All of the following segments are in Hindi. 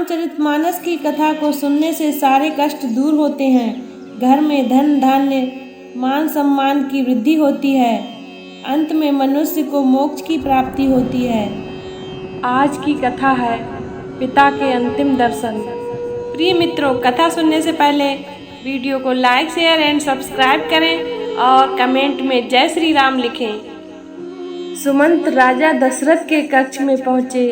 रामचरितमानस की कथा को सुनने से सारे कष्ट दूर होते हैं। घर में धन धान्य मान सम्मान की वृद्धि होती है। अंत में मनुष्य को मोक्ष की प्राप्ति होती है। आज की कथा है पिता के अंतिम दर्शन। प्रिय मित्रों, कथा सुनने से पहले वीडियो को लाइक शेयर एंड सब्सक्राइब करें और कमेंट में जय श्री राम लिखें। सुमंत राजा दशरथ के कक्ष में पहुँचे।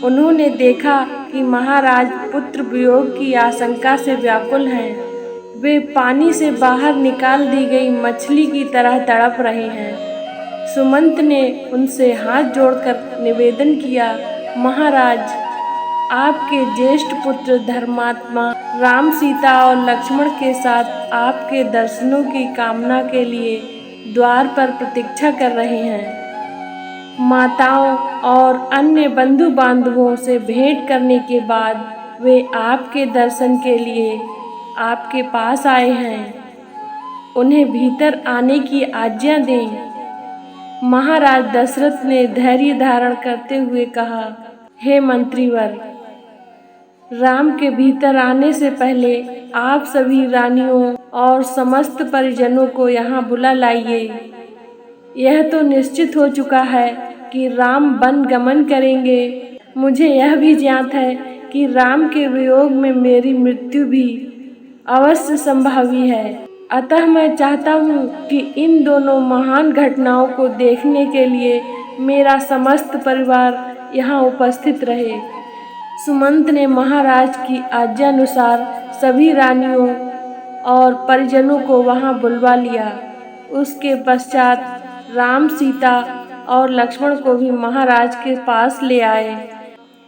उन्होंने देखा कि महाराज पुत्र वियोग की आशंका से व्याकुल हैं। वे पानी से बाहर निकाल दी गई मछली की तरह तड़प रहे हैं। सुमंत ने उनसे हाथ जोड़कर निवेदन किया, महाराज, आपके ज्येष्ठ पुत्र धर्मात्मा राम, सीता और लक्ष्मण के साथ आपके दर्शनों की कामना के लिए द्वार पर प्रतीक्षा कर रहे हैं। माताओं और अन्य बंधु बांधवों से भेंट करने के बाद वे आपके दर्शन के लिए आपके पास आए हैं। उन्हें भीतर आने की आज्ञा दें। महाराज दशरथ ने धैर्य धारण करते हुए कहा, हे मंत्रीवर, राम के भीतर आने से पहले आप सभी रानियों और समस्त परिजनों को यहाँ बुला लाइए। यह तो निश्चित हो चुका है कि राम वन गमन करेंगे। मुझे यह भी ज्ञात है कि राम के वियोग में मेरी मृत्यु भी अवश्य संभावी है। अतः मैं चाहता हूँ कि इन दोनों महान घटनाओं को देखने के लिए मेरा समस्त परिवार यहाँ उपस्थित रहे। सुमंत ने महाराज की आज्ञानुसार सभी रानियों और परिजनों को वहाँ बुलवा लिया। उसके पश्चात राम, सीता और लक्ष्मण को भी महाराज के पास ले आए।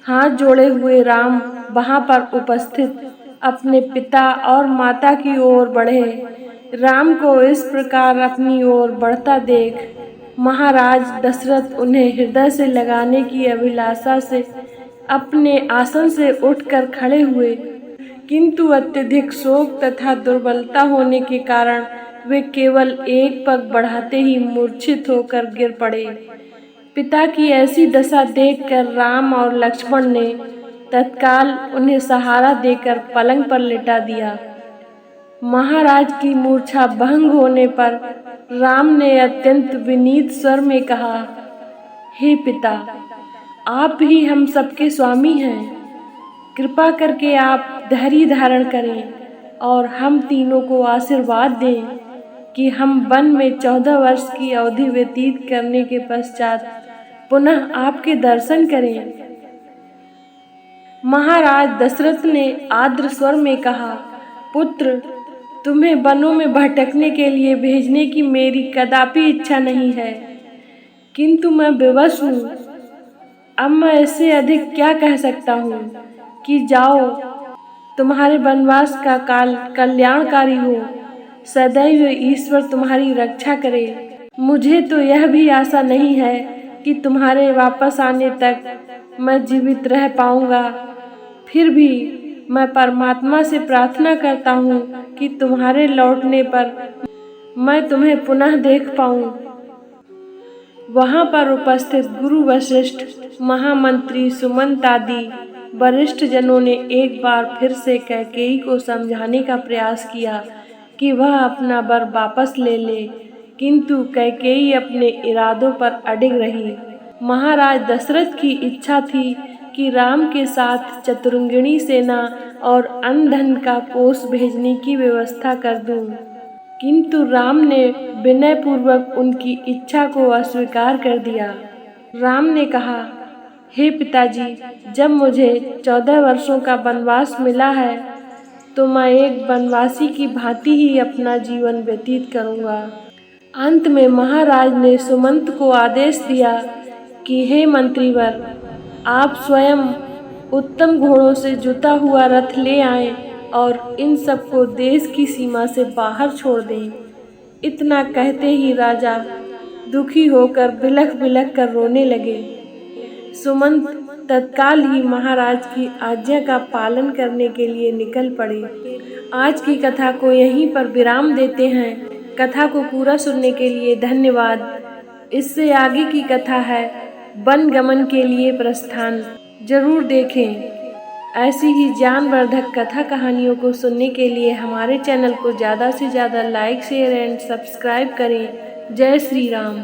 हाथ जोड़े हुए राम वहां पर उपस्थित अपने पिता और माता की ओर बढ़े। राम को इस प्रकार अपनी ओर बढ़ता देख महाराज दशरथ उन्हें हृदय से लगाने की अभिलाषा से अपने आसन से उठकर खड़े हुए, किंतु अत्यधिक शोक तथा दुर्बलता होने के कारण वे केवल एक पग बढ़ाते ही मूर्छित होकर गिर पड़े। पिता की ऐसी दशा देखकर राम और लक्ष्मण ने तत्काल उन्हें सहारा देकर पलंग पर लिटा दिया। महाराज की मूर्छा भंग होने पर राम ने अत्यंत विनीत स्वर में कहा, हे पिता, आप ही हम सबके स्वामी हैं। कृपा करके आप धैर्य धारण करें और हम तीनों को आशीर्वाद दें कि हम वन में 14 वर्ष की अवधि व्यतीत करने के पश्चात पुनः आपके दर्शन करें। महाराज दशरथ ने आर्द्र स्वर में कहा, पुत्र, तुम्हें वनों में भटकने के लिए भेजने की मेरी कदापि इच्छा नहीं है, किंतु मैं विवश हूँ। अब मैं इससे अधिक क्या कह सकता हूँ कि जाओ, तुम्हारे वनवास का काल कल्याणकारी हो। सदैव ईश्वर तुम्हारी रक्षा करे। मुझे तो यह भी आशा नहीं है कि तुम्हारे वापस आने तक मैं जीवित रह पाऊंगा। फिर भी मैं परमात्मा से प्रार्थना करता हूँ कि तुम्हारे लौटने पर मैं तुम्हें पुनः देख पाऊँ। वहाँ पर उपस्थित गुरु वशिष्ठ, महामंत्री सुमंत आदि वरिष्ठ जनों ने एक बार फिर से कैकेयी को समझाने का प्रयास किया कि वह अपना वर वापस ले ले, किंतु कैकेयी अपने इरादों पर अडिग रही। महाराज दशरथ की इच्छा थी कि राम के साथ चतुरंगिणी सेना और अन्न धन का कोष भेजने की व्यवस्था कर दूं, किंतु राम ने विनय पूर्वक उनकी इच्छा को अस्वीकार कर दिया। राम ने कहा, हे पिताजी, जब मुझे 14 वर्षों का वनवास मिला है तो मैं एक वनवासी की भांति ही अपना जीवन व्यतीत करूंगा। अंत में महाराज ने सुमंत को आदेश दिया कि हे मंत्रीवर, आप स्वयं उत्तम घोड़ों से जुता हुआ रथ ले आएं और इन सबको देश की सीमा से बाहर छोड़ दें। इतना कहते ही राजा दुखी होकर बिलख बिलख कर रोने लगे। सुमंत तत्काल ही महाराज की आज्ञा का पालन करने के लिए निकल पड़े। आज की कथा को यहीं पर विराम देते हैं। कथा को पूरा सुनने के लिए धन्यवाद। इससे आगे की कथा है वन गमन के लिए प्रस्थान। जरूर देखें। ऐसी ही ज्ञानवर्धक कथा कहानियों को सुनने के लिए हमारे चैनल को ज़्यादा से ज़्यादा लाइक शेयर एंड सब्सक्राइब करें। जय श्री राम।